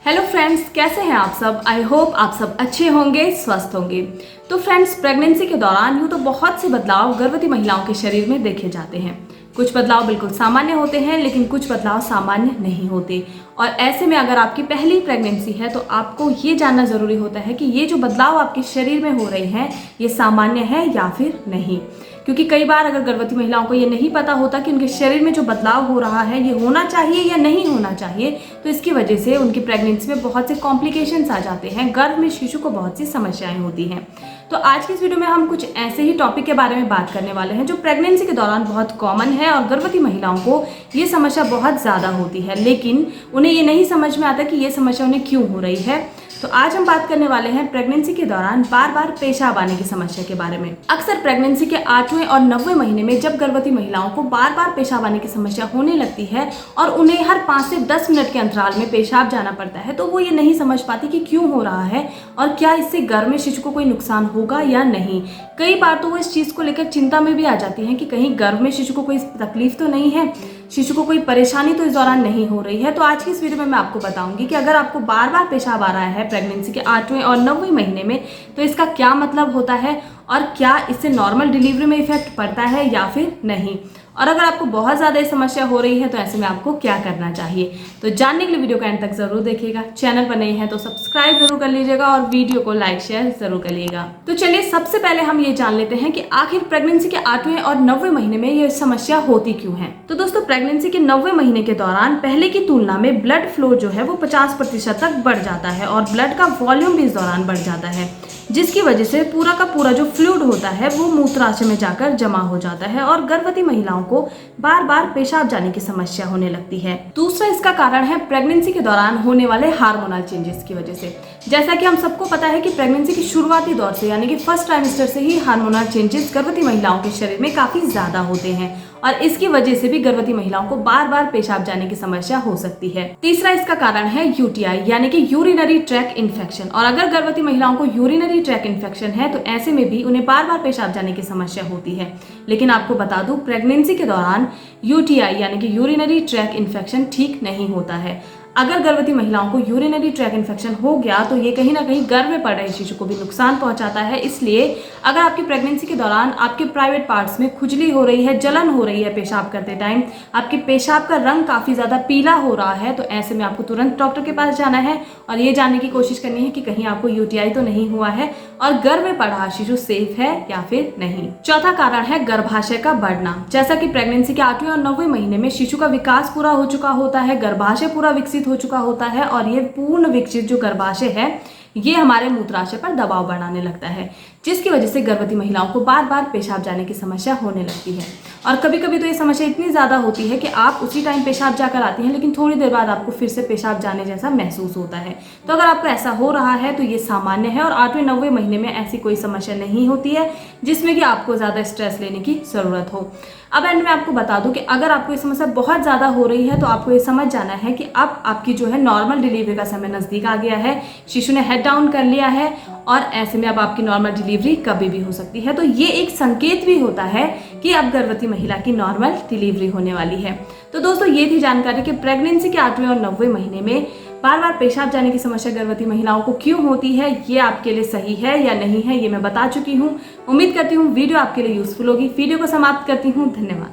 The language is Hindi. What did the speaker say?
हेलो फ्रेंड्स, कैसे हैं आप सब। आई होप आप सब अच्छे होंगे, स्वस्थ होंगे। तो फ्रेंड्स, प्रेगनेंसी के दौरान यूँ तो बहुत से बदलाव गर्भवती महिलाओं के शरीर में देखे जाते हैं। कुछ बदलाव बिल्कुल सामान्य होते हैं, लेकिन कुछ बदलाव सामान्य नहीं होते। और ऐसे में अगर आपकी पहली प्रेगनेंसी है तो आपको ये जानना ज़रूरी होता है कि ये जो बदलाव आपके शरीर में हो रहे हैं ये सामान्य है या फिर नहीं। क्योंकि कई बार अगर गर्भवती महिलाओं को ये नहीं पता होता कि उनके शरीर में जो बदलाव हो रहा है ये होना चाहिए या नहीं होना चाहिए, तो इसकी वजह से उनकी प्रेगनेंसी में बहुत से कॉम्प्लिकेशंस आ जाते हैं। गर्भ में शिशु को बहुत सी समस्याएं होती हैं। तो आज की इस वीडियो में हम कुछ ऐसे ही टॉपिक के बारे में बात करने वाले हैं जो प्रेगनेंसी के दौरान बहुत कॉमन है और गर्भवती महिलाओं को ये समस्या बहुत ज़्यादा होती है, लेकिन उन्हें ये नहीं समझ में आता कि ये समस्या उन्हें क्यों हो रही है। तो आज हम बात करने वाले हैं प्रेगनेंसी के दौरान बार बार पेशाब आने की समस्या के बारे में। अक्सर प्रेगनेंसी के 8वें और 9वें महीने में जब गर्भवती महिलाओं को बार बार पेशाब आने की समस्या होने लगती है और उन्हें हर 5 से 10 मिनट के अंतराल में पेशाब जाना पड़ता है, तो वो ये नहीं समझ पाती कि क्यों हो रहा है और क्या इससे गर्भ में शिशु को कोई नुकसान होगा या नहीं। कई बार तो वो इस चीज़ को लेकर चिंता में भी आ जाती हैं कि कहीं गर्भ में शिशु को कोई तकलीफ तो नहीं है, शिशु को कोई परेशानी तो इस दौरान नहीं हो रही है। तो आज की इस वीडियो में मैं आपको बताऊंगी कि अगर आपको बार बार पेशाब आ रहा है प्रेगनेंसी के 8वें और 9वें महीने में तो इसका क्या मतलब होता है और क्या इससे नॉर्मल डिलीवरी में इफेक्ट पड़ता है या फिर नहीं, और अगर आपको बहुत ज़्यादा ये समस्या हो रही है तो ऐसे में आपको क्या करना चाहिए। तो जानने के लिए वीडियो को एंड तक जरूर देखिएगा। चैनल पर नए हैं तो सब्सक्राइब जरूर कर लीजिएगा और वीडियो को लाइक शेयर जरूर करिएगा। तो चलिए सबसे पहले हम ये जान लेते हैं कि आखिर प्रेगनेंसी के 8वें और 9वें महीने में ये समस्या होती क्यों है। तो दोस्तों, प्रेगनेंसी के 9वें महीने के दौरान पहले की तुलना में ब्लड फ्लो जो है वो 50% तक बढ़ जाता है और ब्लड का वॉल्यूम भी इस दौरान बढ़ जाता है, जिसकी वजह से पूरा का पूरा जो फ्लूइड होता है वो मूत्राशय में जाकर जमा हो जाता है और गर्भवती महिलाओं को बार बार पेशाब जाने की समस्या होने लगती है। दूसरा इसका कारण है प्रेगनेंसी के दौरान होने वाले हार्मोनल चेंजेस की वजह से। जैसा कि हम सबको पता है कि प्रेगनेंसी के शुरुआती दौर से यानी कि फर्स्ट ट्राइमेस्टर से ही हार्मोनल चेंजेस गर्भवती महिलाओं के शरीर में काफी ज्यादा होते हैं और इसकी वजह से भी गर्भवती महिलाओं को बार बार पेशाब जाने की समस्या हो सकती है। तीसरा इसका कारण है यूटीआई यानी कि यूरिनरी ट्रैक इन्फेक्शन, और अगर गर्भवती महिलाओं को यूरिनरी ट्रैक इन्फेक्शन है तो ऐसे में भी उन्हें बार बार पेशाब जाने की समस्या होती है। लेकिन आपको बता दूं, प्रेगनेंसी के दौरान यूटीआई यानी कि यूरिनरी ट्रैक इन्फेक्शन ठीक नहीं होता है। अगर गर्भवती महिलाओं को यूरिनरी ट्रैक इन्फेक्शन हो गया तो ये कहीं ना कहीं गर्भ में पड़ रहे शिशु को भी नुकसान पहुंचाता है। इसलिए अगर आपकी प्रेगनेंसी के दौरान आपके प्राइवेट पार्ट्स में खुजली हो रही है, जलन हो रही है पेशाब करते टाइम, आपके पेशाब का रंग काफ़ी ज़्यादा पीला हो रहा है, तो ऐसे में आपको तुरंत डॉक्टर के पास जाना है और ये जानने की कोशिश करनी है कि कहीं आपको यूटीआई तो नहीं हुआ है और गर्भ में पड़ रहा शिशु सेफ है या फिर नहीं। चौथा कारण है गर्भाशय का बढ़ना। जैसा कि प्रेगनेंसी के 8वें और 9वें महीने में शिशु का विकास पूरा हो चुका होता है, गर्भाशय पूरा विकसित हो चुका होता है और ये पूर्ण विकसित जो गर्भाशय है ये हमारे मूत्राशय पर दबाव बढ़ाने लगता है, जिसकी वजह से गर्भवती महिलाओं को बार बार पेशाब जाने की समस्या होने लगती है। और कभी कभी तो ये समस्या इतनी ज़्यादा होती है कि आप उसी टाइम पेशाब जाकर आती हैं, लेकिन थोड़ी देर बाद आपको फिर से पेशाब जाने जैसा महसूस होता है। तो अगर आपको ऐसा हो रहा है तो ये सामान्य है और 8वें 9वें महीने में ऐसी कोई समस्या नहीं होती है जिसमें कि आपको ज़्यादा स्ट्रेस लेने की ज़रूरत हो। अब एंड में आपको बता दूं कि अगर आपको ये समस्या बहुत ज़्यादा हो रही है तो आपको ये समझ जाना है कि अब आपकी जो है नॉर्मल डिलीवरी का समय नज़दीक आ गया है, शिशु ने हेड डाउन कर लिया है और ऐसे में अब आपकी नॉर्मल डिलीवरी कभी भी हो सकती है। तो ये एक संकेत भी होता है कि अब गर्भवती महिला की नॉर्मल डिलीवरी होने वाली है। तो दोस्तों, ये थी जानकारी कि प्रेगनेंसी के 8वें और 9वें महीने में बार बार पेशाब जाने की समस्या गर्भवती महिलाओं को क्यों होती है, ये आपके लिए सही है या नहीं है ये मैं बता चुकी हूँ। उम्मीद करती हूँ वीडियो आपके लिए यूजफुल होगी। वीडियो को समाप्त करती हूँ। धन्यवाद।